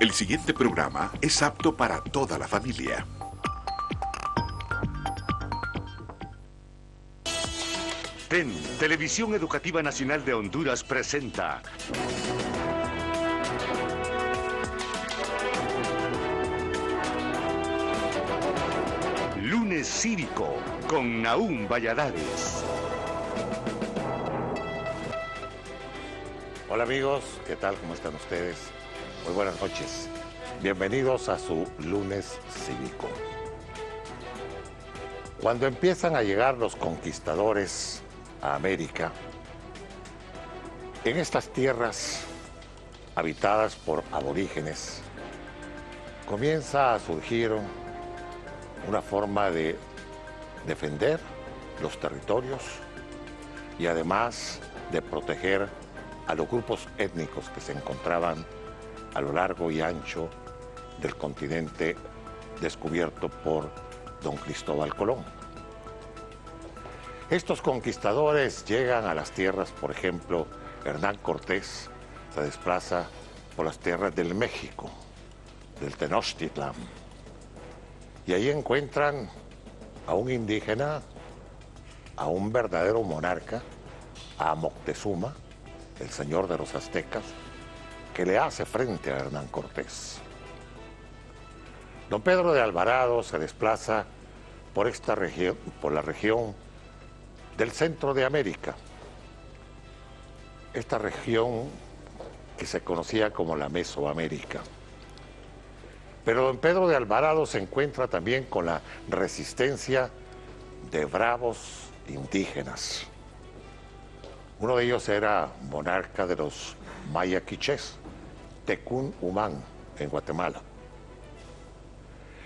El siguiente programa es apto para toda la familia. TEN, Televisión Educativa Nacional de Honduras presenta Lunes Cívico con Nahum Valladares. Hola amigos, ¿qué tal? ¿Cómo están ustedes? Muy buenas noches. Bienvenidos a su Lunes Cívico. Cuando empiezan a llegar los conquistadores a América, en estas tierras habitadas por aborígenes, comienza a surgir una forma de defender los territorios y además de proteger a los grupos étnicos que se encontraban a lo largo y ancho del continente descubierto por don Cristóbal Colón. Estos conquistadores llegan a las tierras, por ejemplo, Hernán Cortés se desplaza por las tierras del México, del Tenochtitlán, y ahí encuentran a un indígena, a un verdadero monarca, a Moctezuma, el señor de los aztecas, que le hace frente a Hernán Cortés. Don Pedro de Alvarado se desplaza por esta región, por la región del centro de América, esta región que se conocía como la Mesoamérica. Pero don Pedro de Alvarado se encuentra también con la resistencia de bravos indígenas. Uno de ellos era monarca de los maya quichés, Tecún Umán, en Guatemala.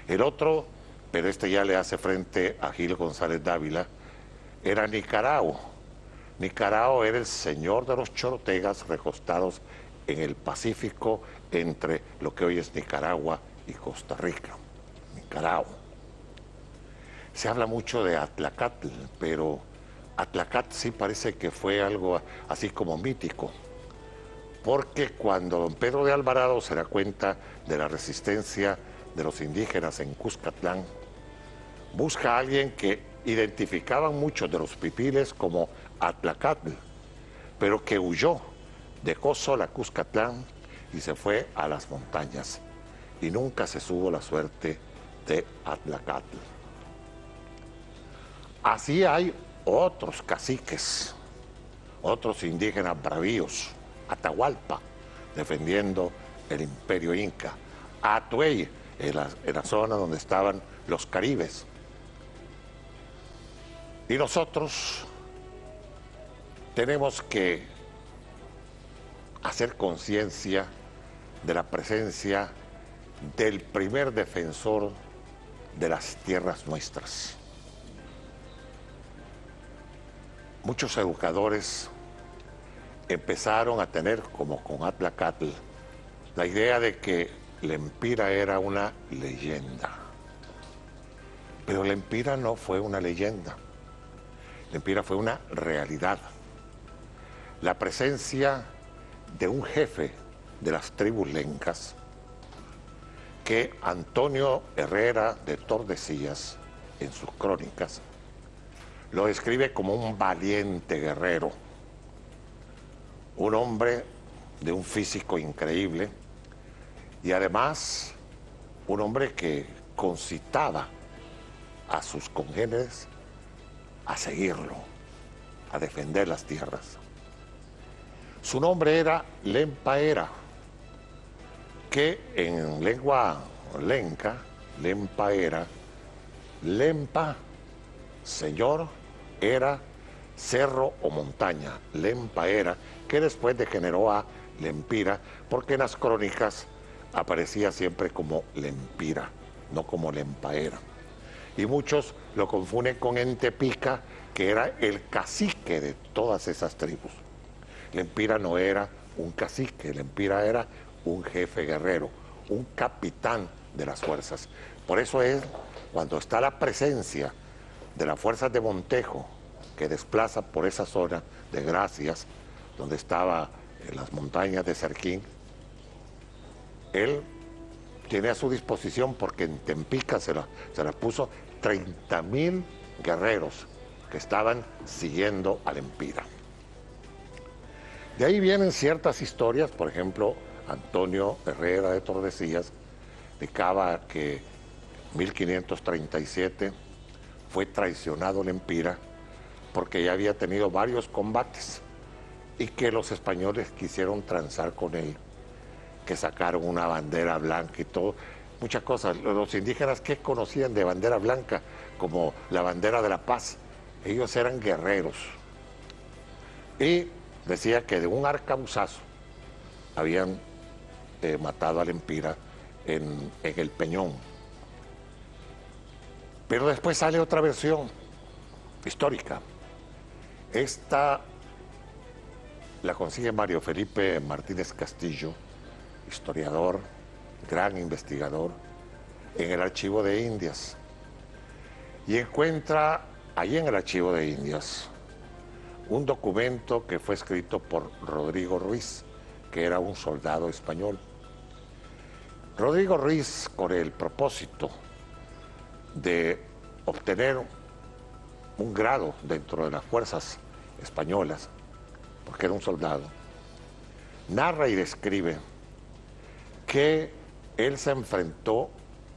El otro, pero este ya le hace frente a Gil González Dávila, era Nicarao. Nicarao era el señor de los chorotegas recostados en el Pacífico entre lo que hoy es Nicaragua y Costa Rica. Nicarao. Se habla mucho de Atlacatl, pero Atlacatl sí parece que fue algo así como mítico, porque cuando don Pedro de Alvarado se da cuenta de la resistencia de los indígenas en Cuscatlán, busca a alguien que identificaban muchos de los pipiles como Atlacatl, pero que huyó, dejó sola Cuscatlán y se fue a las montañas, y nunca se supo la suerte de Atlacatl. Así hay otros caciques, otros indígenas bravíos, Atahualpa, defendiendo el imperio inca, Atuey, en la zona donde estaban los caribes. Y nosotros tenemos que hacer conciencia de la presencia del primer defensor de las tierras nuestras. Muchos educadores empezaron a tener, como con Atlacatl, la idea de que Lempira era una leyenda. Pero Lempira no fue una leyenda. Lempira fue una realidad. La presencia de un jefe de las tribus lencas, que Antonio Herrera de Tordesillas, en sus crónicas, lo describe como un valiente guerrero, un hombre de un físico increíble y además un hombre que concitaba a sus congéneres a seguirlo, a defender las tierras. Su nombre era Lempaera, que en lengua lenca, Lempaera, Lempa, señor, era cerro o montaña, Lempaera, que después degeneró a Lempira, porque en las crónicas aparecía siempre como Lempira, no como Lempaera. Y muchos lo confunden con Entepica, que era el cacique de todas esas tribus. Lempira no era un cacique, Lempira era un jefe guerrero, un capitán de las fuerzas. Por eso es cuando está la presencia de las fuerzas de Montejo, que desplaza por esa zona de Gracias, donde estaba en las montañas de Cerquín, él tiene a su disposición, porque en Tempica se las puso 30.000 guerreros que estaban siguiendo al Empira. De ahí vienen ciertas historias, por ejemplo, Antonio Herrera de Tordesillas indicaba que en 1537 fue traicionado el Empira porque ya había tenido varios combates y que los españoles quisieron transar con él, que sacaron una bandera blanca y todo, muchas cosas. Los indígenas, ¿qué conocían de bandera blanca? Como la bandera de la paz. Ellos eran guerreros. Y decía que de un arcabuzazo habían matado al Empira en el Peñón. Pero después sale otra versión histórica. Esta la consigue Mario Felipe Martínez Castillo, historiador, gran investigador, en el Archivo de Indias. Y encuentra allí en el Archivo de Indias un documento que fue escrito por Rodrigo Ruiz, que era un soldado español. Rodrigo Ruiz, con el propósito de obtener un grado dentro de las fuerzas españolas, porque era un soldado, narra y describe que él se enfrentó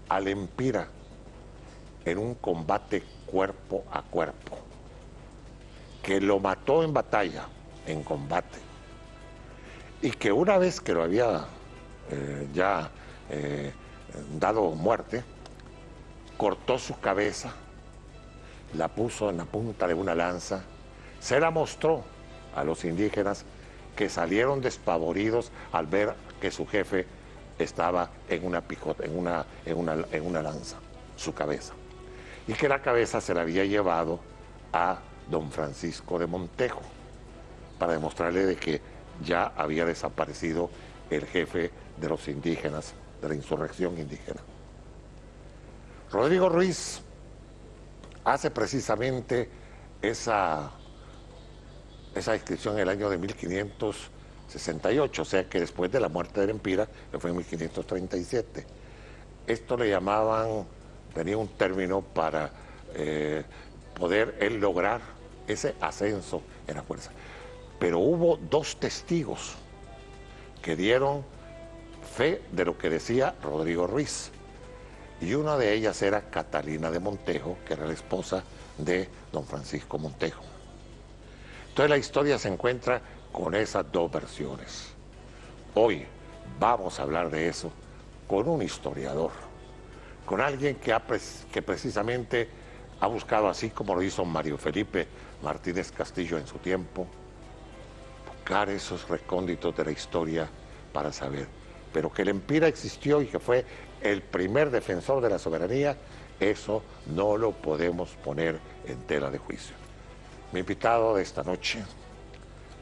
al Empira en un combate cuerpo a cuerpo, que lo mató en batalla, en combate, y que una vez que lo había dado muerte, cortó su cabeza, la puso en la punta de una lanza, se la mostró a los indígenas, que salieron despavoridos al ver que su jefe estaba en una picota, en una lanza, su cabeza, y que la cabeza se la había llevado a don Francisco de Montejo para demostrarle de que ya había desaparecido el jefe de los indígenas, de la insurrección indígena. Rodrigo Ruiz hace precisamente esa descripción en el año de 1568, o sea que después de la muerte del Empira, que fue en 1537. Esto le llamaban, tenía un término para poder él lograr ese ascenso en la fuerza. Pero hubo dos testigos que dieron fe de lo que decía Rodrigo Ruiz. Y una de ellas era Catalina de Montejo, que era la esposa de don Francisco Montejo. Entonces la historia se encuentra con esas dos versiones. Hoy vamos a hablar de eso con un historiador, con alguien que precisamente ha buscado, así como lo hizo Mario Felipe Martínez Castillo en su tiempo, buscar esos recónditos de la historia para saber. Pero que el Empira existió y que fue el primer defensor de la soberanía, eso no lo podemos poner en tela de juicio. Mi invitado de esta noche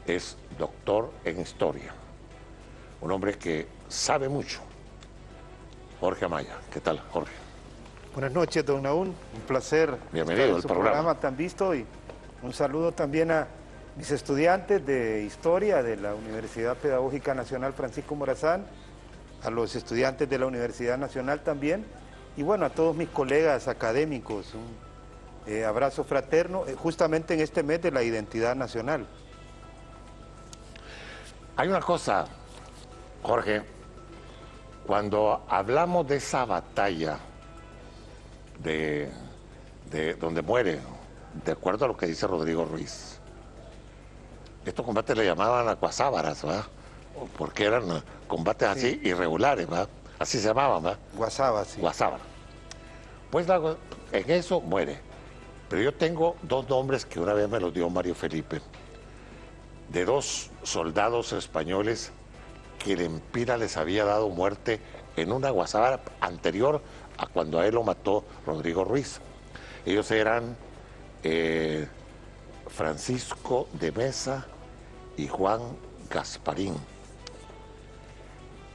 es doctor en historia, un hombre que sabe mucho, Jorge Amaya. ¿Qué tal, Jorge? Buenas noches, don Naún. Un placer. Bienvenido al programa tan visto, y un saludo también a mis estudiantes de Historia de la Universidad Pedagógica Nacional Francisco Morazán, a los estudiantes de la Universidad Nacional también, y bueno, a todos mis colegas académicos. Un abrazo fraterno, justamente en este mes de la identidad nacional. Hay una cosa, Jorge, cuando hablamos de esa batalla de donde muere, de acuerdo a lo que dice Rodrigo Ruiz, estos combates le llamaban acuasábaras, ¿verdad? Porque eran combates así irregulares, ¿verdad? Así se llamaban, ¿verdad? Guasaba, sí. Guasábara. Pues en eso muere. Pero yo tengo dos nombres que una vez me los dio Mario Felipe, de dos soldados españoles que el Empira les había dado muerte en una guasábara anterior a cuando a él lo mató Rodrigo Ruiz. Ellos eran Francisco de Mesa y Juan Gasparín,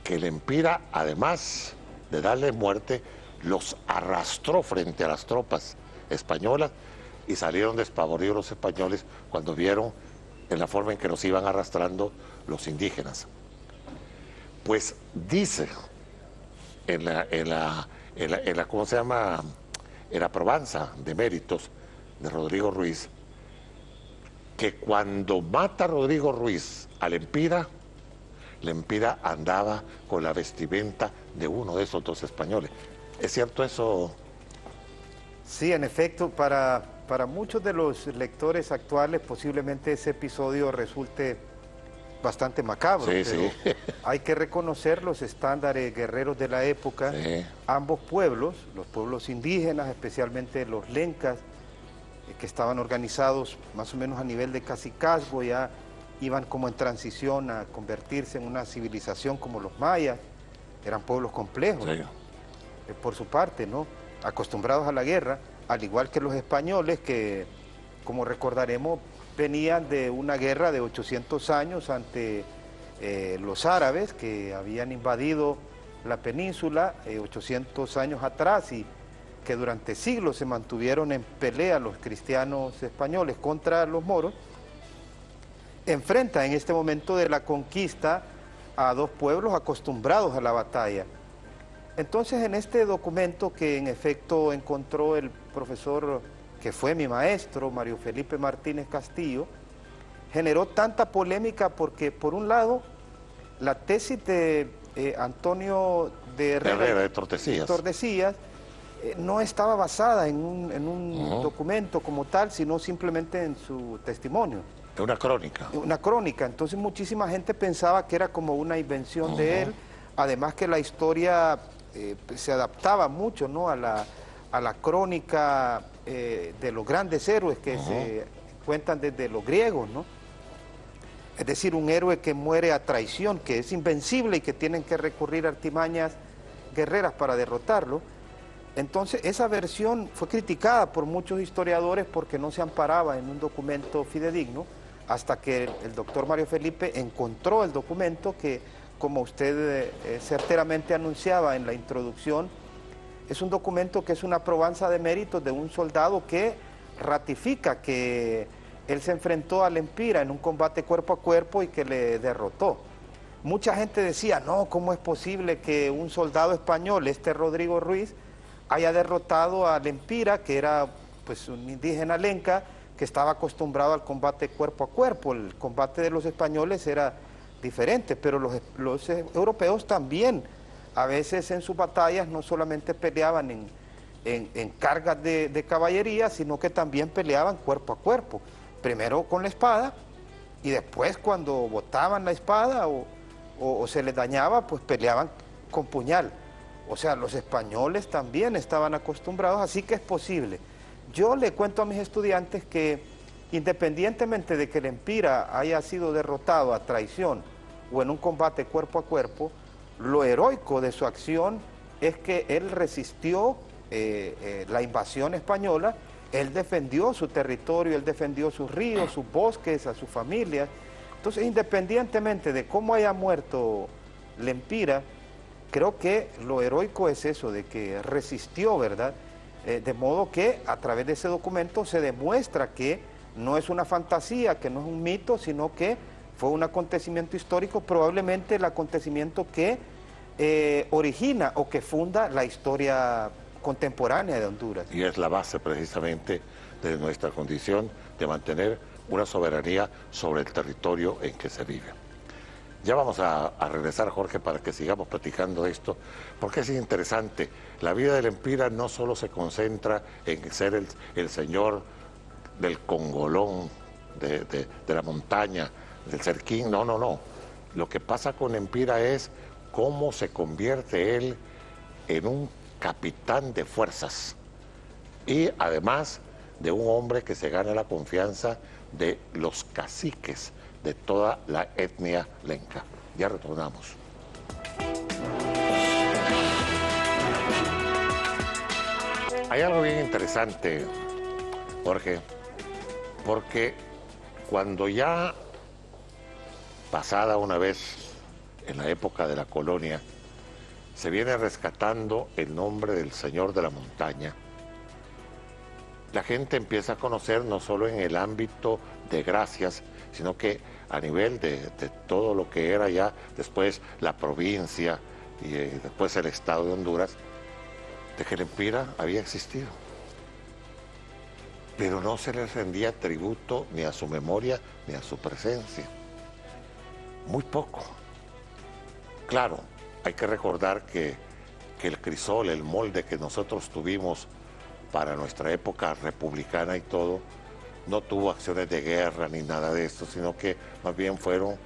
que el Empira, además de darle muerte, los arrastró frente a las tropas españolas y salieron despavoridos los españoles cuando vieron en la forma en que los iban arrastrando los indígenas. Pues dice ¿cómo se llama? En la probanza de méritos de Rodrigo Ruiz, que cuando mata Rodrigo Ruiz a Lempira andaba con la vestimenta de uno de esos dos españoles. ¿Es cierto eso? Sí, en efecto, para muchos de los lectores actuales posiblemente ese episodio resulte bastante macabro, Sí, pero sí. hay que reconocer los estándares guerreros de la época. Sí. Ambos pueblos, los pueblos indígenas, especialmente los lencas, que estaban organizados más o menos a nivel de cacicazgo, ya iban como en transición a convertirse en una civilización como los mayas, eran pueblos complejos, Sí. por su parte, ¿no? Acostumbrados a la guerra, al igual que los españoles que, como recordaremos, venían de una guerra de 800 años ante los árabes que habían invadido la península 800 años atrás y que durante siglos se mantuvieron en pelea los cristianos españoles contra los moros. Enfrenta en este momento de la conquista a dos pueblos acostumbrados a la batalla. Entonces, en este documento que en efecto encontró el profesor que fue mi maestro, Mario Felipe Martínez Castillo, generó tanta polémica porque, por un lado, la tesis de Antonio de Herrera de Tordesillas. No estaba basada en un documento como tal, sino simplemente en su testimonio. Una crónica. Una crónica, entonces muchísima gente pensaba que era como una invención de él, además que la historia se adaptaba mucho, ¿no?, a la crónica de los grandes héroes que se cuentan desde los griegos, ¿no? Es decir, un héroe que muere a traición, que es invencible y que tienen que recurrir a artimañas guerreras para derrotarlo. Entonces, esa versión fue criticada por muchos historiadores porque no se amparaba en un documento fidedigno, hasta que el doctor Mario Felipe encontró el documento que, como usted certeramente anunciaba en la introducción, es un documento que es una probanza de méritos de un soldado que ratifica que él se enfrentó a Lempira en un combate cuerpo a cuerpo y que le derrotó. Mucha gente decía, no, ¿cómo es posible que un soldado español, este Rodrigo Ruiz, haya derrotado a Lempira, que era pues un indígena lenca, que estaba acostumbrado al combate cuerpo a cuerpo? El combate de los españoles era diferente, pero los europeos también, a veces en sus batallas no solamente peleaban en cargas de caballería, sino que también peleaban cuerpo a cuerpo, primero con la espada y después cuando botaban la espada o se les dañaba, pues peleaban con puñal. O sea, los españoles también estaban acostumbrados, así que es posible. Yo le cuento a mis estudiantes que independientemente de que Lempira haya sido derrotado a traición o en un combate cuerpo a cuerpo, lo heroico de su acción es que él resistió la invasión española, él defendió su territorio, él defendió sus ríos, sus bosques, a su familia. Entonces, independientemente de cómo haya muerto Lempira, creo que lo heroico es eso, de que resistió, ¿verdad? De modo que a través de ese documento se demuestra que no es una fantasía, que no es un mito, sino que fue un acontecimiento histórico, probablemente el acontecimiento que origina o que funda la historia contemporánea de Honduras. Y es la base precisamente de nuestra condición de mantener una soberanía sobre el territorio en que se vive. Ya vamos a regresar, Jorge, para que sigamos platicando esto, porque es interesante. La vida de Lempira no solo se concentra en ser el señor del congolón, de la montaña, del cerquín, no. Lo que pasa con Lempira es cómo se convierte él en un capitán de fuerzas y además de un hombre que se gana la confianza de los caciques de toda la etnia lenca. Ya retornamos. Hay algo bien interesante, Jorge, porque cuando ya pasada una vez en la época de la colonia, se viene rescatando el nombre del Señor de la Montaña, la gente empieza a conocer no solo en el ámbito de Gracias, sino que a nivel de todo lo que era ya después la provincia y después el Estado de Honduras, de que el Empira había existido. Pero no se les rendía tributo ni a su memoria ni a su presencia. Muy poco. Claro, hay que recordar que el crisol, el molde que nosotros tuvimos para nuestra época republicana y todo, no tuvo acciones de guerra ni nada de esto, sino que más bien fueron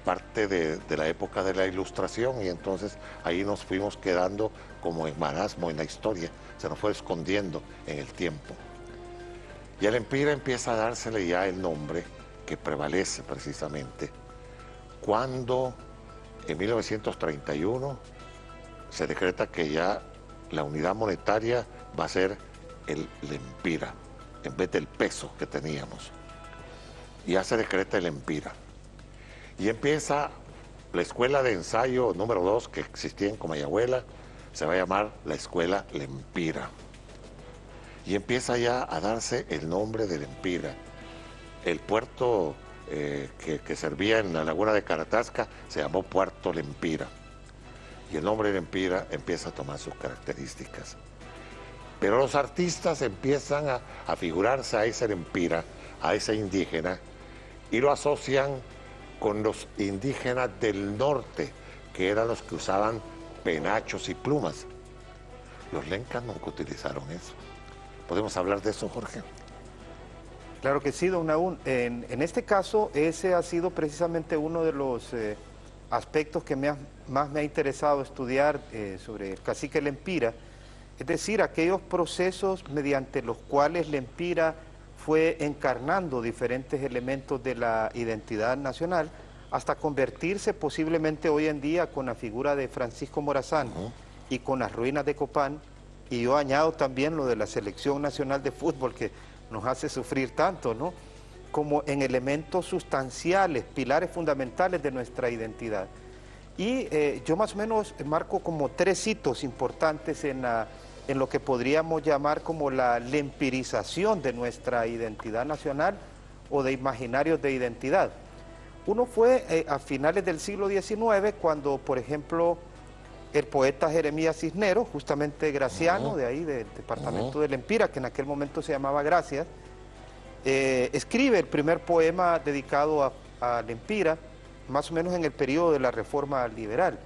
parte de la época de la Ilustración, y entonces ahí nos fuimos quedando como en marasmo en la historia, se nos fue escondiendo en el tiempo. Y al Empira empieza a dársele ya el nombre que prevalece precisamente cuando en 1931 se decreta que ya la unidad monetaria va a ser el Empira, en vez del peso que teníamos. Ya se decreta el Empira. Y empieza la escuela de ensayo número 2 que existía en Comayagüela, se va a llamar la Escuela Lempira. Y empieza ya a darse el nombre del Empira. El puerto que servía en la laguna de Caratasca se llamó Puerto Lempira. Y el nombre de Empira empieza a tomar sus características. Pero los artistas empiezan a figurarse a ese Empira, a ese indígena, y lo asocian con los indígenas del norte, que eran los que usaban penachos y plumas. Los lencas nunca utilizaron eso. ¿Podemos hablar de eso, Jorge? Claro que sí, don Nahum. En este caso, ese ha sido precisamente uno de los aspectos que más me ha interesado estudiar sobre el cacique Lempira, es decir, aquellos procesos mediante los cuales Lempira fue encarnando diferentes elementos de la identidad nacional hasta convertirse posiblemente hoy en día con la figura de Francisco Morazán y con las ruinas de Copán, y yo añado también lo de la Selección Nacional de Fútbol que nos hace sufrir tanto, ¿no? Como en elementos sustanciales, pilares fundamentales de nuestra identidad. Y yo más o menos marco como 3 hitos importantes en lo que podríamos llamar como la lempirización de nuestra identidad nacional o de imaginarios de identidad. Uno fue a finales del siglo XIX, cuando, por ejemplo, el poeta Jeremías Cisneros, justamente graciano, de ahí, del departamento de Lempira, que en aquel momento se llamaba Gracias, escribe el primer poema dedicado a Lempira, más o menos en el periodo de la Reforma Liberal.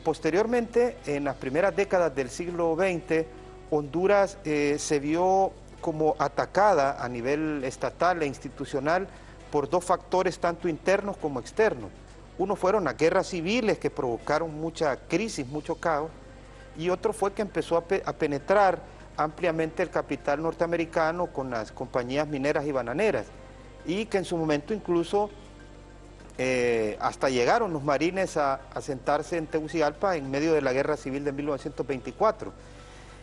Posteriormente, en las primeras décadas del siglo XX, Honduras se vio como atacada a nivel estatal e institucional por 2 factores tanto internos como externos. Uno fueron las guerras civiles que provocaron mucha crisis, mucho caos, y otro fue que empezó a penetrar ampliamente el capital norteamericano con las compañías mineras y bananeras, y que en su momento incluso hasta llegaron los marines a sentarse en Tegucigalpa en medio de la guerra civil de 1924.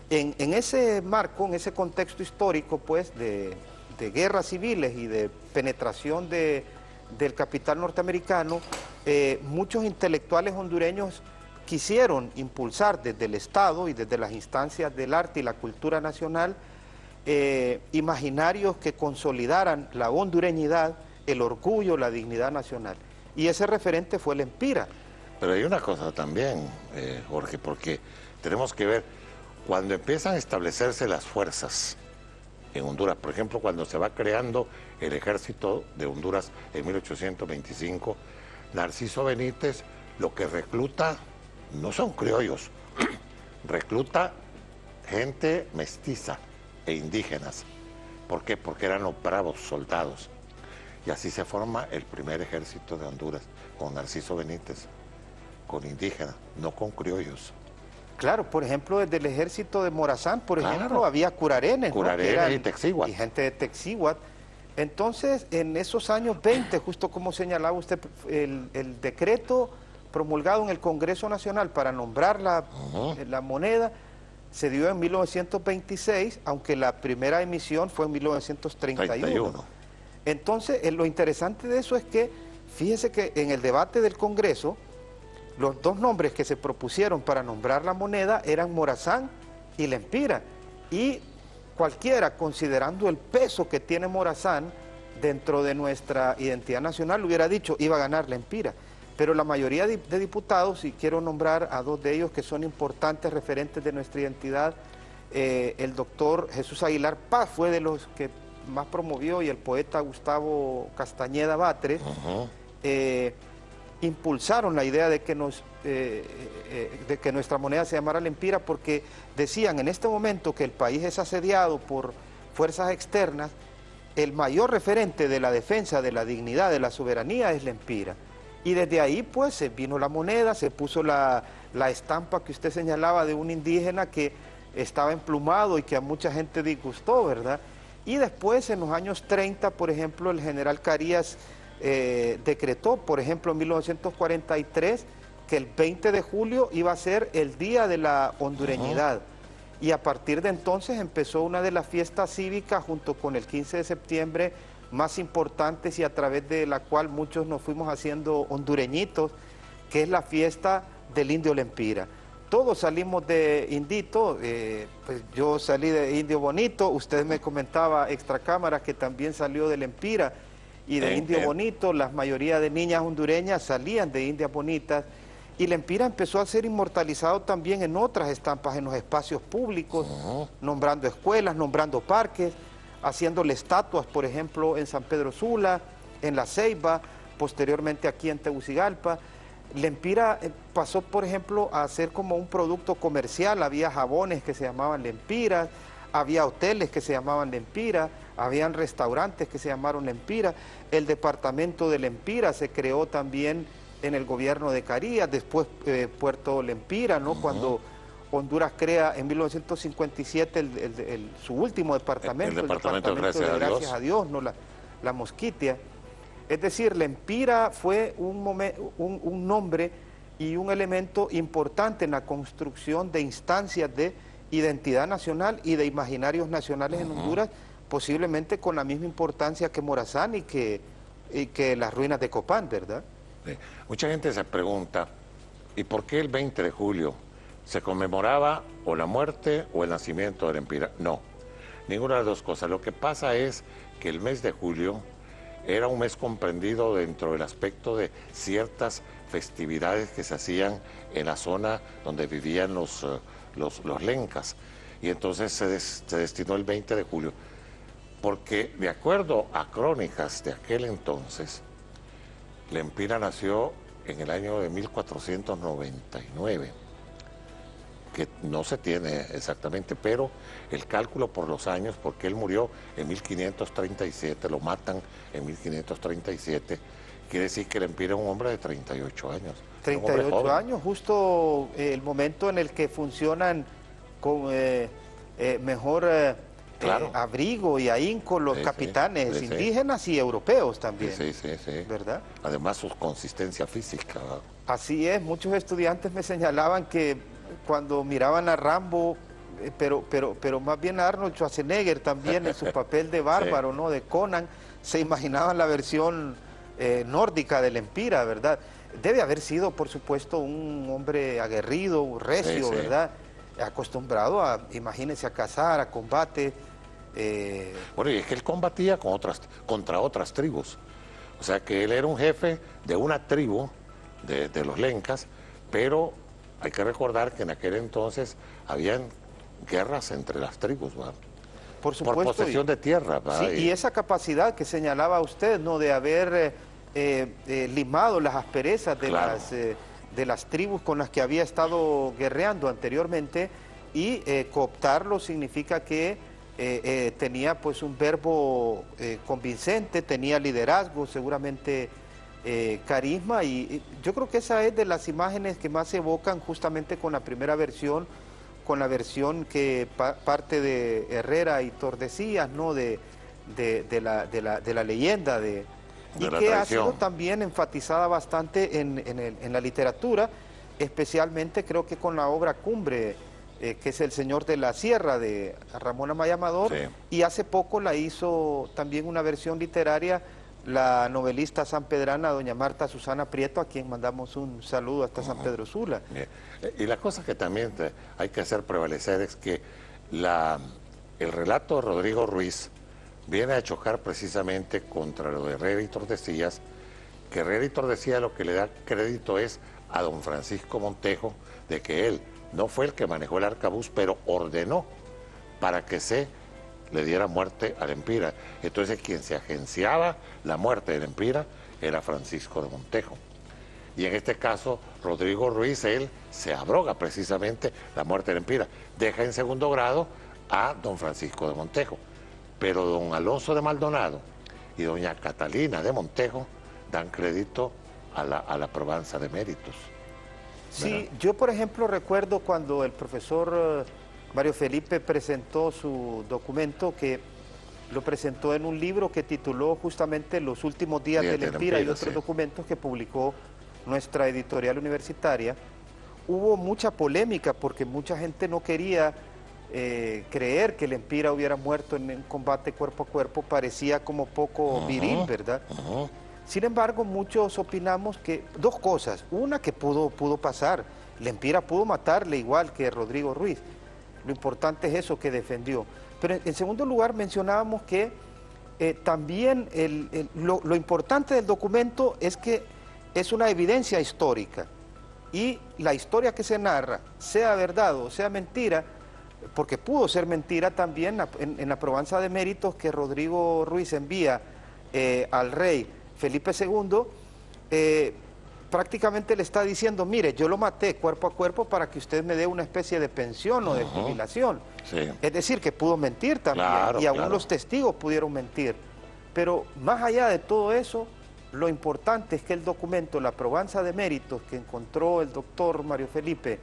En ese marco, en ese contexto histórico, pues, de guerras civiles y de penetración del capital norteamericano, muchos intelectuales hondureños quisieron impulsar desde el Estado y desde las instancias del arte y la cultura nacional imaginarios que consolidaran la hondureñidad, el orgullo, la dignidad nacional. Y ese referente fue Lempira. Pero hay una cosa también, Jorge, porque tenemos que ver, cuando empiezan a establecerse las fuerzas en Honduras, por ejemplo, cuando se va creando el ejército de Honduras en 1825, Narciso Benítez lo que recluta no son criollos, recluta gente mestiza e indígenas. ¿Por qué? Porque eran los bravos soldados. Y así se forma el primer ejército de Honduras, con Narciso Benítez, con indígenas, no con criollos. Claro, por ejemplo, desde el ejército de Morazán, por ejemplo, había curarenes, curarenes y Texíhuat. Y gente de Texíhuat. Entonces, en esos años 20, justo como señalaba usted, el decreto promulgado en el Congreso Nacional para nombrar la moneda se dio en 1926, aunque la primera emisión fue en 1931. Entonces, lo interesante de eso es que, fíjese que en el debate del Congreso, los 2 nombres que se propusieron para nombrar la moneda eran Morazán y Lempira. Y cualquiera, considerando el peso que tiene Morazán dentro de nuestra identidad nacional, hubiera dicho, iba a ganar Lempira. pero la mayoría de diputados, y quiero nombrar a dos de ellos que son importantes referentes de nuestra identidad, el doctor Jesús Aguilar Paz fue de los que más promovió, y el poeta Gustavo Castañeda Batres, impulsaron la idea de que nuestra moneda se llamara lempira, porque decían en este momento que el país es asediado por fuerzas externas, el mayor referente de la defensa de la dignidad, de la soberanía es lempira. Y desde ahí pues se vino la moneda, se puso la estampa que usted señalaba de un indígena que estaba emplumado y que a mucha gente disgustó, ¿verdad? Y después en los años 30, por ejemplo, el general Carías decretó, por ejemplo, en 1943, que el 20 de julio iba a ser el Día de la Hondureñidad. Y a partir de entonces empezó una de las fiestas cívicas junto con el 15 de septiembre más importantes, y a través de la cual muchos nos fuimos haciendo hondureñitos, que es la fiesta del Indio Lempira. Todos salimos de Indito, pues yo salí de Indio Bonito, usted me comentaba extra cámara que también salió de Lempira y de Indio Bonito. La mayoría de niñas hondureñas salían de Indias Bonitas, y Lempira empezó a ser inmortalizado también en otras estampas, en los espacios públicos, nombrando escuelas, nombrando parques, haciéndole estatuas, por ejemplo, en San Pedro Sula, en La Ceiba, posteriormente aquí en Tegucigalpa. Lempira pasó, por ejemplo, a ser como un producto comercial. Había jabones que se llamaban Lempira, había hoteles que se llamaban Lempira, habían restaurantes que se llamaron Lempira. El departamento de Lempira se creó también en el gobierno de Carías, después Puerto Lempira, ¿no? Cuando Honduras crea en 1957 su último departamento, el departamento de Gracias a Dios, ¿no? La Mosquitia. Es decir, Lempira fue un nombre y un elemento importante en la construcción de instancias de identidad nacional y de imaginarios nacionales en Honduras, posiblemente con la misma importancia que Morazán y que las ruinas de Copán, ¿verdad? Sí. Mucha gente se pregunta, ¿y por qué el 20 de julio se conmemoraba o la muerte o el nacimiento de Lempira? No, ninguna de las dos cosas. Lo que pasa es que el mes de julio era un mes comprendido dentro del aspecto de ciertas festividades que se hacían en la zona donde vivían los lencas. Y entonces se destinó el 20 de julio, porque de acuerdo a crónicas de aquel entonces, Lempira nació en el año de 1499, que no se tiene exactamente, pero el cálculo por los años, porque él murió en 1537, lo matan en 1537, quiere decir que Lempira es un hombre de 38 años. 38 años, justo el momento en el que funcionan con mejor abrigo y ahínco los capitanes indígenas y europeos también. Sí, ¿verdad? Además su consistencia física. Así es, muchos estudiantes me señalaban que cuando miraban a Rambo, pero más bien a Arnold Schwarzenegger también en su papel de bárbaro, ¿no? De Conan, se imaginaban la versión nórdica de Lempira, ¿verdad? Debe haber sido, por supuesto, un hombre aguerrido, recio, ¿verdad? Acostumbrado imagínense, a cazar, a combate. Bueno, y es que él combatía contra otras tribus. O sea que él era un jefe de una tribu, de los lencas, pero hay que recordar que en aquel entonces habían guerras entre las tribus, ¿verdad? Por supuesto. Por posesión de tierra, ¿verdad? Sí, y esa capacidad que señalaba usted, ¿no? De haber limado las asperezas de las tribus con las que había estado guerreando anteriormente, y cooptarlo significa que tenía pues un verbo convincente, tenía liderazgo, seguramente carisma, y yo creo que esa es de las imágenes que más se evocan justamente con la primera versión, con la versión que parte de Herrera y Tordesillas, ¿no? de la leyenda y que ha sido también enfatizada bastante en la literatura, especialmente creo que con la obra cumbre, que es El Señor de la Sierra, de Ramón Amaya Amador, y hace poco la hizo también una versión literaria la novelista sanpedrana doña Marta Susana Prieto, a quien mandamos un saludo hasta San Pedro Sula. Y la cosa que también hay que hacer prevalecer es que el relato de Rodrigo Ruiz viene a chocar precisamente contra lo de Herrera y Tordesillas, que Herrera y Tordesillas lo que le da crédito es a don Francisco Montejo de que él no fue el que manejó el arcabuz, pero ordenó para que se le diera muerte al Empira. Entonces quien se agenciaba la muerte del Empira era Francisco de Montejo. Y en este caso, Rodrigo Ruiz, él se abroga precisamente la muerte del Empira. Deja en segundo grado a don Francisco de Montejo. Pero don Alonso de Maldonado y doña Catalina de Montejo dan crédito a la probanza de méritos. Sí, yo por ejemplo recuerdo cuando el profesor Mario Felipe presentó su documento, que lo presentó en un libro que tituló justamente Los últimos días del Empira y otros documentos que publicó nuestra editorial universitaria. Hubo mucha polémica porque mucha gente no quería creer que el Empira hubiera muerto en un combate cuerpo a cuerpo, parecía como poco viril, ¿verdad? Sin embargo, muchos opinamos que dos cosas. Una, que pudo pasar. El Empira pudo matarle igual que Rodrigo Ruiz. Lo importante es eso que defendió. Pero en segundo lugar mencionábamos que también lo importante del documento es que es una evidencia histórica. Y la historia que se narra, sea verdad o sea mentira, porque pudo ser mentira también en la probanza de méritos que Rodrigo Ruiz envía al rey Felipe II, prácticamente le está diciendo, mire, yo lo maté cuerpo a cuerpo para que usted me dé una especie de pensión o de jubilación. Sí. Es decir, que pudo mentir también, claro, y aún los testigos pudieron mentir. Pero más allá de todo eso, lo importante es que el documento, la probanza de méritos que encontró el doctor Mario Felipe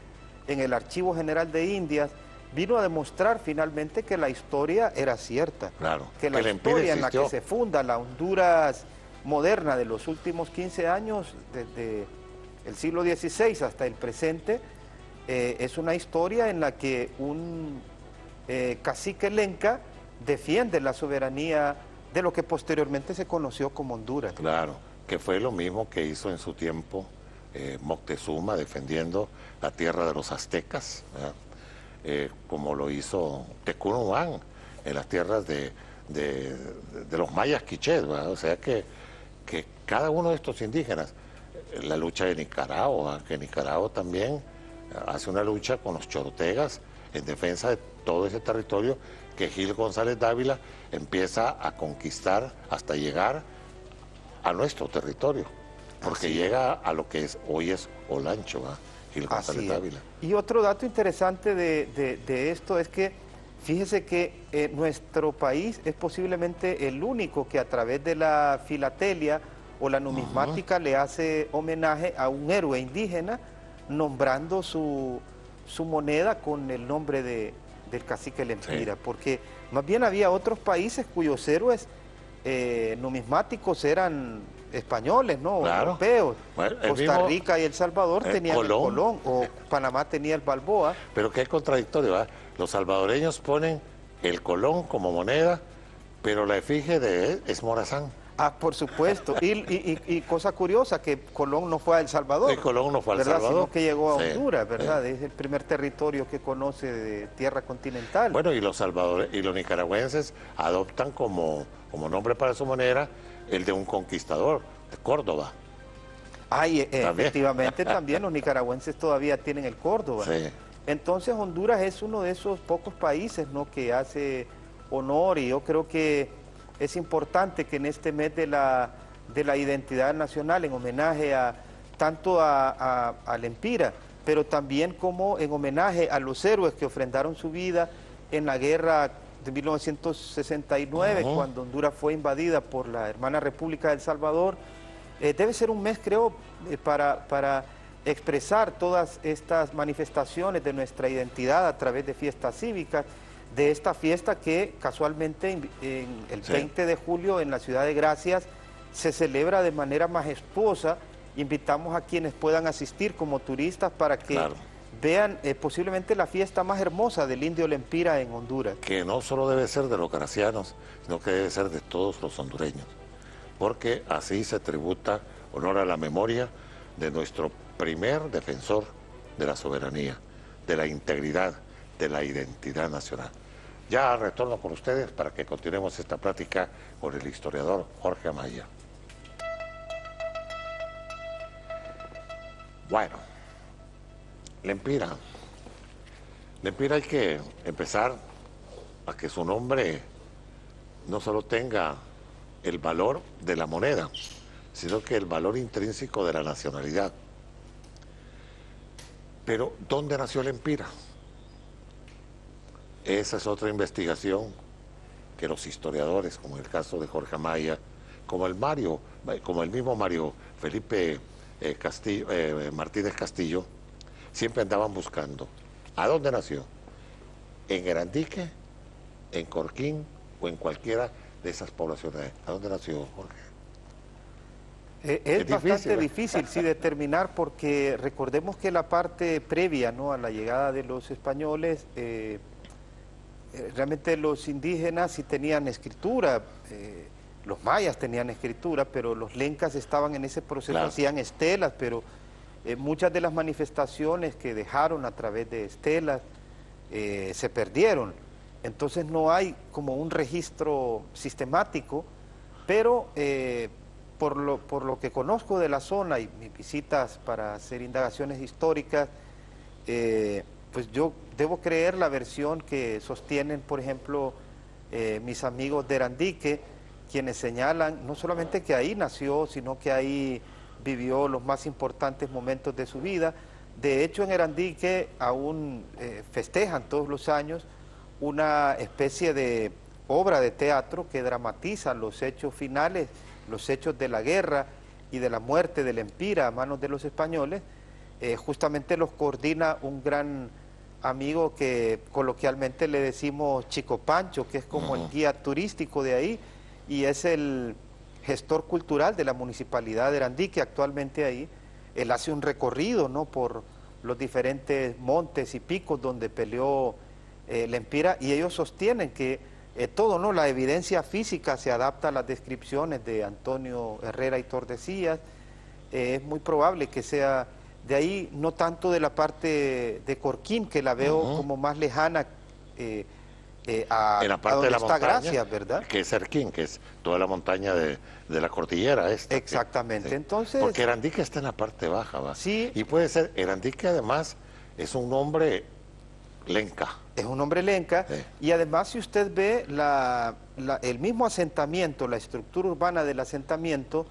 en el Archivo General de Indias, vino a demostrar finalmente que la historia era cierta. Claro, que la historia en la que se funda la Honduras moderna de los últimos 15 años, desde el siglo XVI hasta el presente, es una historia en la que un cacique lenca defiende la soberanía de lo que posteriormente se conoció como Honduras. Claro, que fue lo mismo que hizo en su tiempo Moctezuma defendiendo la tierra de los aztecas, como lo hizo Tecunumán en las tierras de los mayas quichés, ¿verdad? O sea que cada uno de estos indígenas, la lucha de Nicaragua, que Nicaragua también hace una lucha con los chorotegas en defensa de todo ese territorio que Gil González Dávila empieza a conquistar hasta llegar a nuestro territorio, porque llega a lo que hoy es Olancho, Gil González Dávila. Y otro dato interesante de esto es que fíjese que nuestro país es posiblemente el único que a través de la filatelia o la numismática le hace homenaje a un héroe indígena, nombrando su moneda con el nombre del cacique Lempira, porque más bien había otros países cuyos héroes numismáticos eran españoles, ¿no? Claro. Europeos. Bueno, Costa Rica y El Salvador tenían el Colón, o Panamá tenía el Balboa. Pero qué contradictorio, ¿verdad? Los salvadoreños ponen el Colón como moneda, pero la efigie de él es Morazán. Ah, por supuesto. Y cosa curiosa, que Colón no fue a El Salvador. Colón no fue a El Salvador. Salvador. Sino que llegó a Honduras, ¿verdad? Es el primer territorio que conoce de tierra continental. Bueno, y los salvadores y los nicaragüenses adoptan como nombre para su moneda el de un conquistador, de Córdoba. Ay, efectivamente también los nicaragüenses todavía tienen el Córdoba. Sí. Entonces Honduras es uno de esos pocos países, ¿no?, que hace honor, y yo creo que es importante que en este mes de la identidad nacional, en homenaje tanto al Empira, pero también como en homenaje a los héroes que ofrendaron su vida en la guerra de 1969, cuando Honduras fue invadida por la hermana República de El Salvador. Debe ser un mes, creo, para expresar todas estas manifestaciones de nuestra identidad a través de fiestas cívicas, de esta fiesta que casualmente el 20 de julio en la ciudad de Gracias se celebra de manera majestuosa. Invitamos a quienes puedan asistir como turistas para que vean posiblemente la fiesta más hermosa del indio Lempira en Honduras. Que no solo debe ser de los gracianos, sino que debe ser de todos los hondureños, porque así se tributa honor a la memoria de nuestro primer defensor de la soberanía, de la integridad, de la identidad nacional. Ya retorno con ustedes para que continuemos esta plática con el historiador Jorge Amaya. Bueno, Lempira. Lempira hay que empezar a que su nombre no solo tenga el valor de la moneda, sino que el valor intrínseco de la nacionalidad. Pero, ¿dónde nació Lempira? Esa es otra investigación que los historiadores, como en el caso de Jorge Amaya, como el mismo Mario Felipe Martínez Castillo, siempre andaban buscando. ¿A dónde nació? ¿En Erandique, en Corquín o en cualquiera de esas poblaciones? ¿A dónde nació, Jorge? Es bastante difícil, sí, determinar, porque recordemos que la parte previa, ¿no?, a la llegada de los españoles, realmente los indígenas sí tenían escritura, los mayas tenían escritura, pero los lencas estaban en ese proceso, claro, hacían estelas, pero muchas de las manifestaciones que dejaron a través de estelas se perdieron. Entonces no hay como un registro sistemático, pero por lo que conozco de la zona y mis visitas para hacer indagaciones históricas, pues yo debo creer la versión que sostienen, por ejemplo, mis amigos de Erandique, quienes señalan no solamente que ahí nació, sino que ahí vivió los más importantes momentos de su vida. De hecho, en Erandique aún festejan todos los años una especie de obra de teatro que dramatiza los hechos finales, los hechos de la guerra y de la muerte de Lempira a manos de los españoles. Justamente los coordina un gran amigo que coloquialmente le decimos Chico Pancho, que es como el guía turístico de ahí, y es el gestor cultural de la municipalidad de Erandique actualmente ahí. Él hace un recorrido, ¿no?, por los diferentes montes y picos donde peleó Lempira, y ellos sostienen que todo, ¿no?, la evidencia física se adapta a las descripciones de Antonio Herrera y Tordesillas. Es muy probable que sea de ahí, no tanto de la parte de Corquín, que la veo como más lejana en la parte a donde de la está montaña, Gracias, ¿verdad? Que es Cerquín, que es toda la montaña de la cordillera esta. Exactamente, sí. Entonces... Porque Erandique está en la parte baja, ¿va? Sí. Y puede ser, Erandique además es un nombre lenca. Es un nombre lenca, sí. Y además si usted ve el mismo asentamiento, la estructura urbana del asentamiento,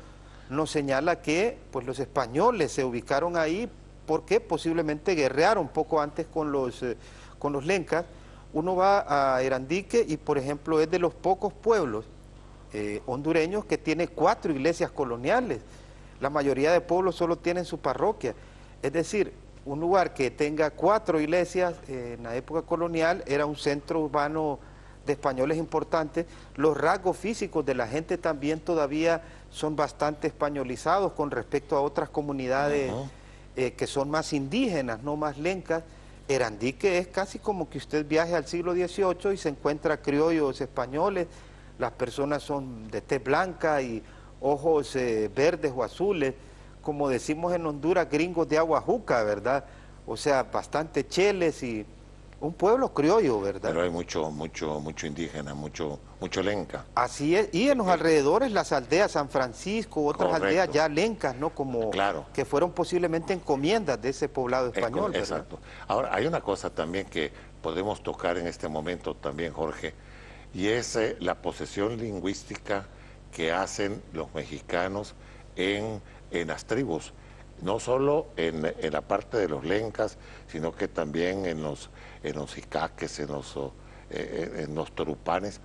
nos señala que pues los españoles se ubicaron ahí porque posiblemente guerrearon poco antes con los lencas. Uno va a Erandique y, por ejemplo, es de los pocos pueblos hondureños que tiene 4 iglesias coloniales. La mayoría de pueblos solo tienen su parroquia. Es decir, un lugar que tenga 4 iglesias en la época colonial era un centro urbano de españoles importantes. Los rasgos físicos de la gente también todavía son bastante españolizados con respecto a otras comunidades que son más indígenas, no más lencas. Erandique es casi como que usted viaje al siglo XVIII y se encuentra criollos españoles. Las personas son de tez blanca y ojos verdes o azules, como decimos en Honduras, gringos de agua juca, ¿verdad? O sea, bastante cheles y un pueblo criollo, ¿verdad? Pero hay mucho indígena, mucho lenca. Así es, y en los alrededores las aldeas San Francisco, otras aldeas ya lencas, ¿no? Como claro, que fueron posiblemente encomiendas de ese poblado español, ¿verdad? Exacto. Ahora, hay una cosa también que podemos tocar en este momento también, Jorge, y es la posesión lingüística que hacen los mexicanos en las tribus, no solo en la parte de los lencas, sino que también en los icaques, en los torupanes,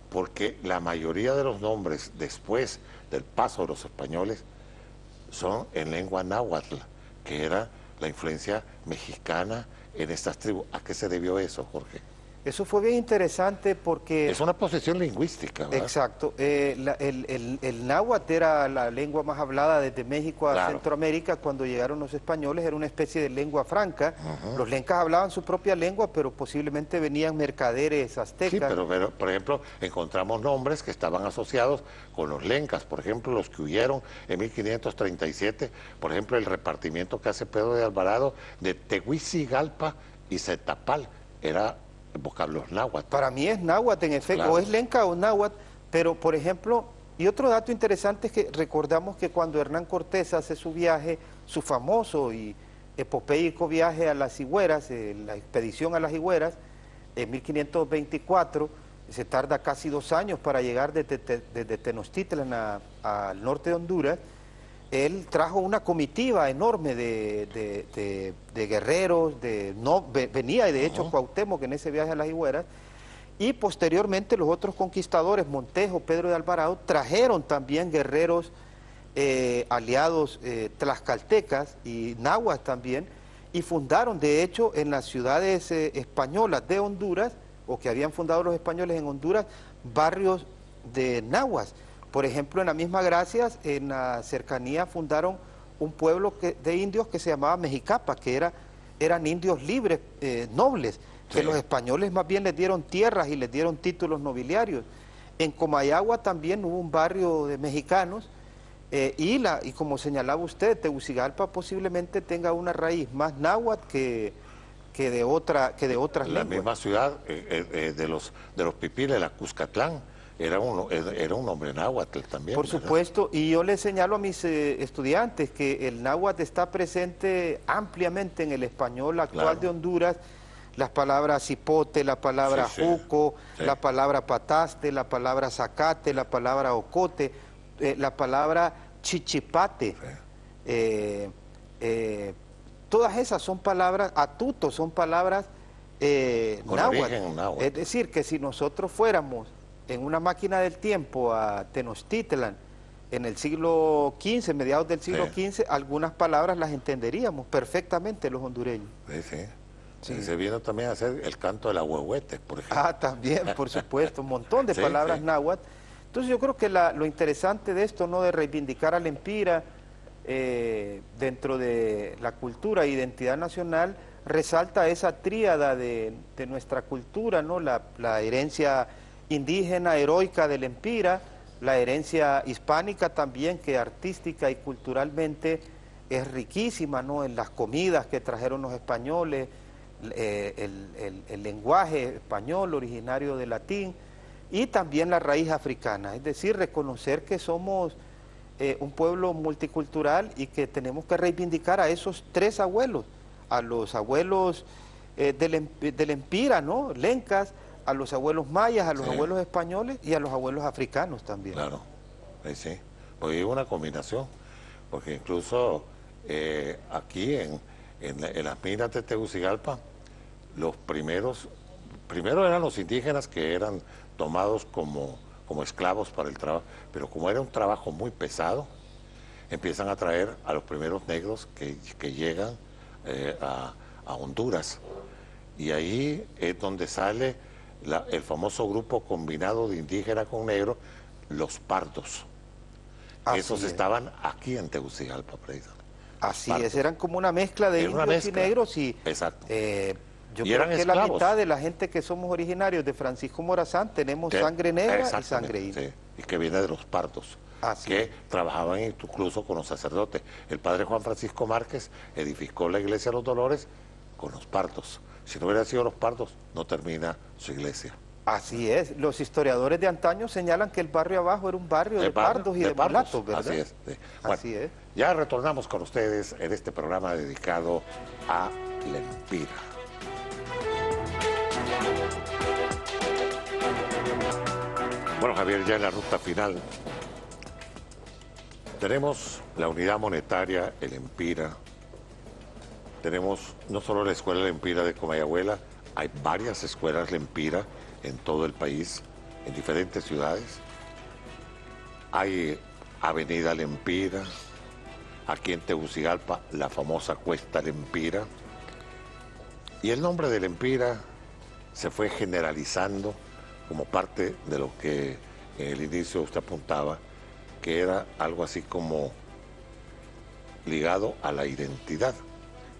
porque la mayoría de los nombres después del paso de los españoles son en lengua náhuatl, que era la influencia mexicana en estas tribus. ¿A qué se debió eso, Jorge? Eso fue bien interesante porque... Es una posesión lingüística, ¿verdad? Exacto. El náhuatl era la lengua más hablada desde México a Centroamérica. Cuando llegaron los españoles era una especie de lengua franca. Los lencas hablaban su propia lengua, pero posiblemente venían mercaderes aztecas. Sí, pero por ejemplo, encontramos nombres que estaban asociados con los lencas. Por ejemplo, los que huyeron en 1537, por ejemplo, el repartimiento que hace Pedro de Alvarado de Tehuicigalpa y Zetapal, era vocablos náhuatl. Para mí es náhuatl, en efecto, o es lenca o náhuatl, pero por ejemplo, y otro dato interesante es que recordamos que cuando Hernán Cortés hace su viaje su famoso y epopeico viaje a las Higueras, la expedición a las Higueras, en 1524, se tarda casi 2 años para llegar desde Tenochtitlan al norte de Honduras. Él trajo una comitiva enorme de guerreros, venía de hecho Cuauhtémoc en ese viaje a las Higueras, y posteriormente los otros conquistadores, Montejo, Pedro de Alvarado, trajeron también guerreros aliados tlaxcaltecas y nahuas también, y fundaron de hecho en las ciudades españolas de Honduras, o que habían fundado los españoles en Honduras, barrios de nahuas. Por ejemplo, en la misma Gracias, en la cercanía fundaron un pueblo de indios que se llamaba Mexicapa, que eran indios libres, nobles, que los españoles más bien les dieron tierras y les dieron títulos nobiliarios. En Comayagua también hubo un barrio de mexicanos, y como señalaba usted, Tegucigalpa posiblemente tenga una raíz más náhuatl que de otras lenguas. La misma ciudad de los pipiles, la Cuscatlán, era un nombre náhuatl también. Por supuesto, y yo les señalo a mis estudiantes que el náhuatl está presente ampliamente en el español actual de Honduras. Las palabras cipote, la palabra juco, la palabra pataste, la palabra zacate, la palabra ocote, la palabra chichipate. Todas esas son palabras, atuto, son palabras náhuatl. Es decir, que si nosotros fuéramos en una máquina del tiempo a Tenochtitlan en el siglo XV, mediados del siglo XV, algunas palabras las entenderíamos perfectamente los hondureños. Sí. Se vino también a hacer el canto de la huehuete, por ejemplo. También, por supuesto, un montón de palabras náhuatl. Entonces yo creo que lo interesante de esto, ¿no?, de reivindicar al Empira dentro de la cultura e identidad nacional, resalta esa tríada de nuestra cultura, ¿no?, la herencia indígena, heroica del Empira, la herencia hispánica también, que artística y culturalmente es riquísima, ¿no?, en las comidas que trajeron los españoles, el lenguaje español originario del latín, y también la raíz africana, es decir, reconocer que somos un pueblo multicultural y que tenemos que reivindicar a esos 3 abuelos, a los abuelos del Empira, ¿no?, lencas, a los abuelos mayas, a los abuelos españoles y a los abuelos africanos también. Claro, sí, porque hay una combinación, porque incluso aquí en las minas de Tegucigalpa, los primero eran los indígenas que eran tomados como esclavos para el trabajo, pero como era un trabajo muy pesado, empiezan a traer a los primeros negros que llegan a Honduras, y ahí es donde sale el famoso grupo combinado de indígena con negro, los pardos. Esos estaban aquí en Tegucigalpa, precisamente. Así es, eran como una mezcla de indios y negros, y exacto. Yo creo que esclavos. La mitad de la gente que somos originarios de Francisco Morazán tenemos sangre negra y sangre india. Y que viene de los pardos, que trabajaban incluso con los sacerdotes. El padre Juan Francisco Márquez edificó la iglesia de los Dolores con los pardos. Si no hubieran sido los pardos, no termina su iglesia. Así es, los historiadores de antaño señalan que el barrio abajo era un barrio de pardos y de mulatos, ¿verdad? Así es. Bueno, así es. Ya retornamos con ustedes en este programa dedicado a la Empira. Bueno, Javier, ya en la ruta final tenemos la unidad monetaria, el Empira. Tenemos no solo la escuela Lempira de Comayagüela, hay varias escuelas Lempira en todo el país, en diferentes ciudades. Hay Avenida Lempira, aquí en Tegucigalpa, la famosa Cuesta Lempira. Y el nombre de Lempira se fue generalizando como parte de lo que en el inicio usted apuntaba, que era algo así como ligado a la identidad.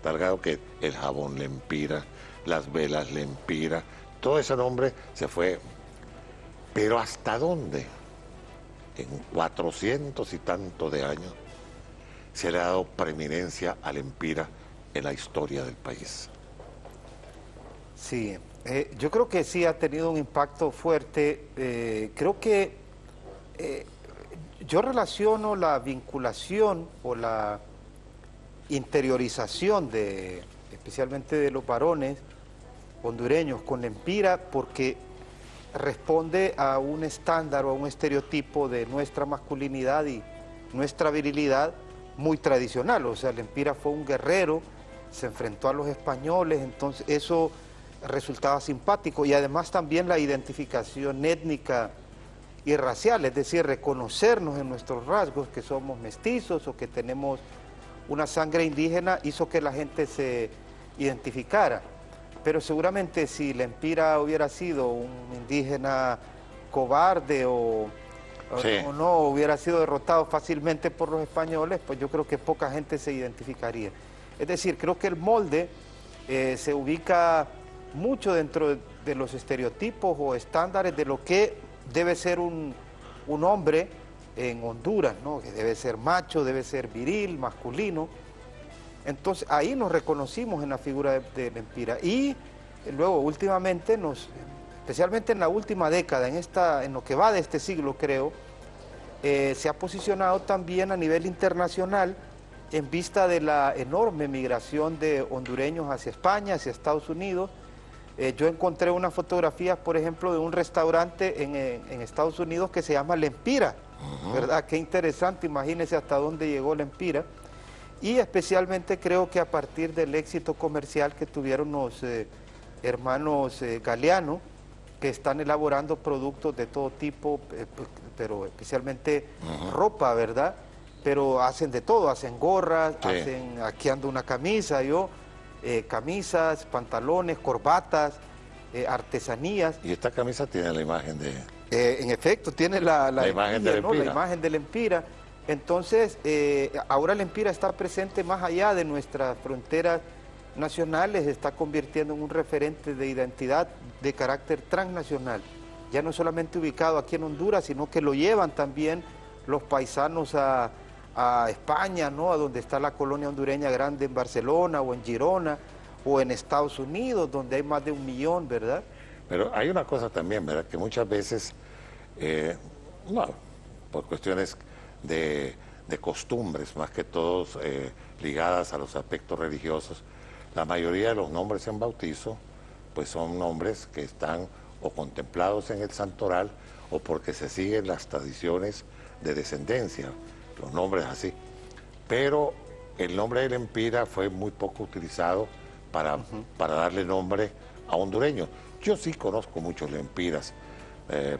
Tal grado que el jabón Lempira, las velas Lempira, todo ese nombre se fue. Pero ¿hasta dónde? En 400 y tanto de años se le ha dado preeminencia al Empira en la historia del país. Sí, yo creo que sí ha tenido un impacto fuerte. Creo que yo relaciono la vinculación o interiorización especialmente de los varones hondureños con la empira, porque responde a un estándar o a un estereotipo de nuestra masculinidad y nuestra virilidad muy tradicional. O sea, el empira fue un guerrero, se enfrentó a los españoles, entonces eso resultaba simpático, y además también la identificación étnica y racial, es decir, reconocernos en nuestros rasgos, que somos mestizos o que tenemos una sangre indígena, hizo que la gente se identificara. Pero seguramente si la empira hubiera sido un indígena cobarde o no hubiera sido derrotado fácilmente por los españoles, pues yo creo que poca gente se identificaría. Es decir, creo que el molde se ubica mucho dentro de los estereotipos o estándares de lo que debe ser un hombre en Honduras, ¿no? Que debe ser macho, debe ser viril, masculino. Entonces ahí nos reconocimos en la figura de la empira, y luego últimamente, especialmente en la última década, en lo que va de este siglo creo, se ha posicionado también a nivel internacional en vista de la enorme migración de hondureños hacia España, hacia Estados Unidos. Yo encontré unas fotografías, por ejemplo, de un restaurante en Estados Unidos que se llama La Empira, ¿verdad? Qué interesante, imagínense hasta dónde llegó La Empira. Y especialmente creo que a partir del éxito comercial que tuvieron los hermanos Galeano, que están elaborando productos de todo tipo, pero especialmente ropa, ¿verdad? Pero hacen de todo, hacen gorras, aquí ando una camisa, camisas, pantalones, corbatas, artesanías. Y esta camisa tiene la imagen de... en efecto, tiene la imagen de la empira, ¿no? La imagen de la empira. Entonces, ahora la empira está presente más allá de nuestras fronteras nacionales, se está convirtiendo en un referente de identidad de carácter transnacional. Ya no solamente ubicado aquí en Honduras, sino que lo llevan también los paisanos a España, ¿no? A donde está la colonia hondureña grande en Barcelona o en Girona o en Estados Unidos, donde hay más de 1 millón, ¿verdad? Pero hay una cosa también, ¿verdad? Que muchas veces, por cuestiones de costumbres, más que todos ligadas a los aspectos religiosos, la mayoría de los nombres en bautizo, pues son nombres que están o contemplados en el santoral o porque se siguen las tradiciones de descendencia, los nombres así. Pero el nombre de la empira fue muy poco utilizado para darle nombre a hondureños. Yo sí conozco muchos lempiras,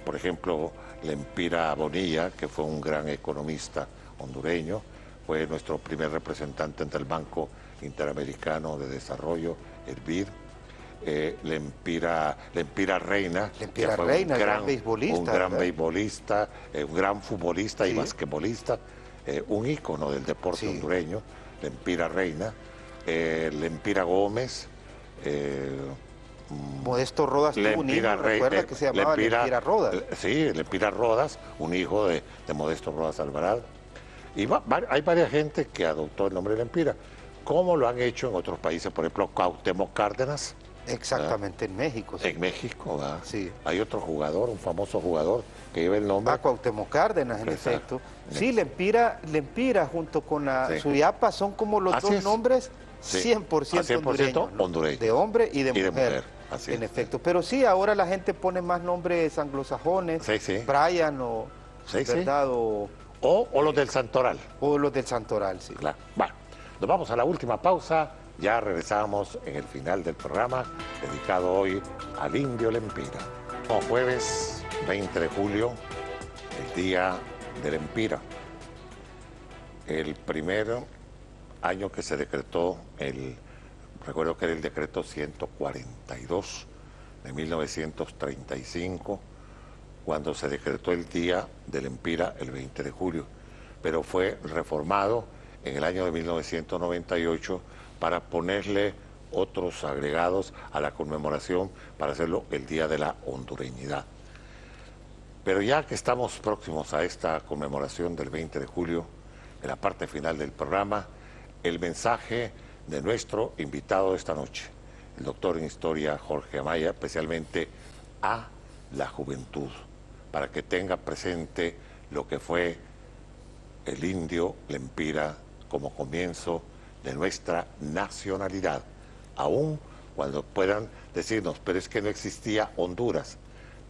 por ejemplo, Lempira Bonilla, que fue un gran economista hondureño, fue nuestro primer representante ante el Banco Interamericano de Desarrollo, el BID. Lempira Reina, que fue un gran beisbolista, un gran futbolista y basquetbolista, un ícono del deporte hondureño, Lempira Reina, Lempira Gómez, Modesto Rodas tuvo un hijo, recuerda que se llamaba Lempira Rodas. Sí, Lempira Rodas, un hijo de Modesto Rodas Alvarado. Y hay varias gente que adoptó el nombre de Lempira, como lo han hecho en otros países, por ejemplo, Cuauhtémoc Cárdenas. Exactamente, en México. Sí. En México, ¿verdad? Sí. Hay otro jugador, un famoso jugador, que lleva el nombre. Cuauhtémoc Cárdenas, en efecto. Sí, Lempira junto con la Suyapa son como los dos nombres 100% hondureños, de hombre y de mujer. Así en efecto. Pero sí, ahora la gente pone más nombres anglosajones, Brian o... ¿verdad? O los del Santoral. O los del Santoral, sí. Claro. Bueno, nos vamos a la última pausa. Ya regresamos en el final del programa, dedicado hoy al indio Lempira. Como jueves 20 de julio, el día del Lempira. El primer año que se decretó, recuerdo que era el decreto 142 de 1935, cuando se decretó el día del Lempira, el 20 de julio, pero fue reformado en el año de 1998 para ponerle otros agregados a la conmemoración para hacerlo el Día de la Hondureñidad. Pero ya que estamos próximos a esta conmemoración del 20 de julio, en la parte final del programa, el mensaje de nuestro invitado de esta noche, el doctor en Historia Jorge Amaya, especialmente a la juventud, para que tenga presente lo que fue el indio Lempira como comienzo de nuestra nacionalidad, aun cuando puedan decirnos, pero es que no existía Honduras,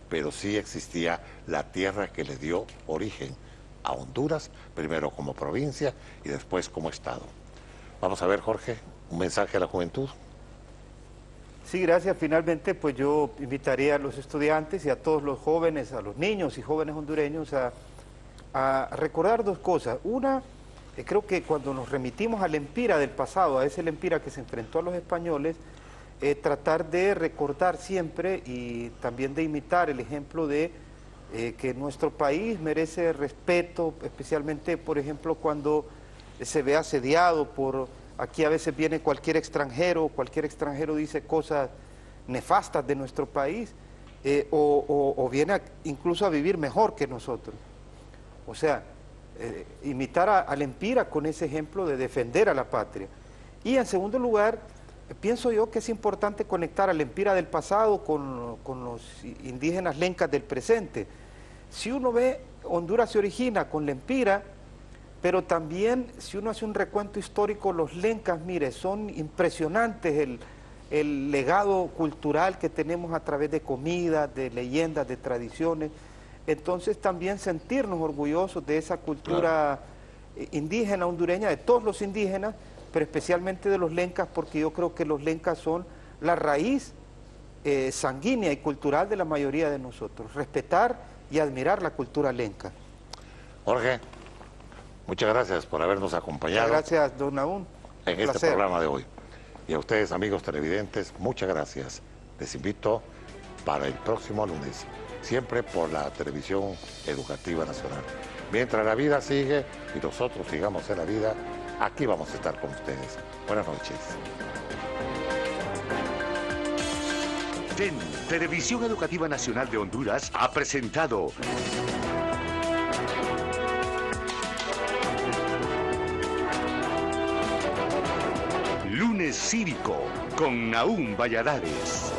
pero sí existía la tierra que le dio origen a Honduras, primero como provincia y después como Estado. Vamos a ver, Jorge, un mensaje a la juventud. Sí, gracias. Finalmente, pues yo invitaría a los estudiantes y a todos los jóvenes, a los niños y jóvenes hondureños a recordar dos cosas. Una, creo que cuando nos remitimos al Empira del pasado, a ese Empira que se enfrentó a los españoles, tratar de recordar siempre y también de imitar el ejemplo de que nuestro país merece respeto, especialmente, por ejemplo, cuando se ve asediado por... Aquí a veces viene cualquier extranjero dice cosas nefastas de nuestro país, o viene incluso a vivir mejor que nosotros. O sea, imitar al Empira con ese ejemplo de defender a la patria. Y en segundo lugar, pienso yo que es importante conectar al Empira del pasado con los indígenas lencas del presente. Si uno ve, Honduras se origina con la Empira, pero también, si uno hace un recuento histórico, los lencas, mire, son impresionantes el legado cultural que tenemos a través de comidas, de leyendas, de tradiciones. Entonces también sentirnos orgullosos de esa cultura indígena hondureña, de todos los indígenas, pero especialmente de los lencas, porque yo creo que los lencas son la raíz sanguínea y cultural de la mayoría de nosotros. Respetar y admirar la cultura lenca. Jorge, muchas gracias por habernos acompañado. Muchas gracias, don Naún. En este programa de hoy. Y a ustedes, amigos televidentes, muchas gracias. Les invito para el próximo lunes, siempre por la Televisión Educativa Nacional. Mientras la vida sigue y nosotros sigamos en la vida, aquí vamos a estar con ustedes. Buenas noches. TEN, Televisión Educativa Nacional de Honduras, ha presentado Lunes Cívico con Naún Valladares.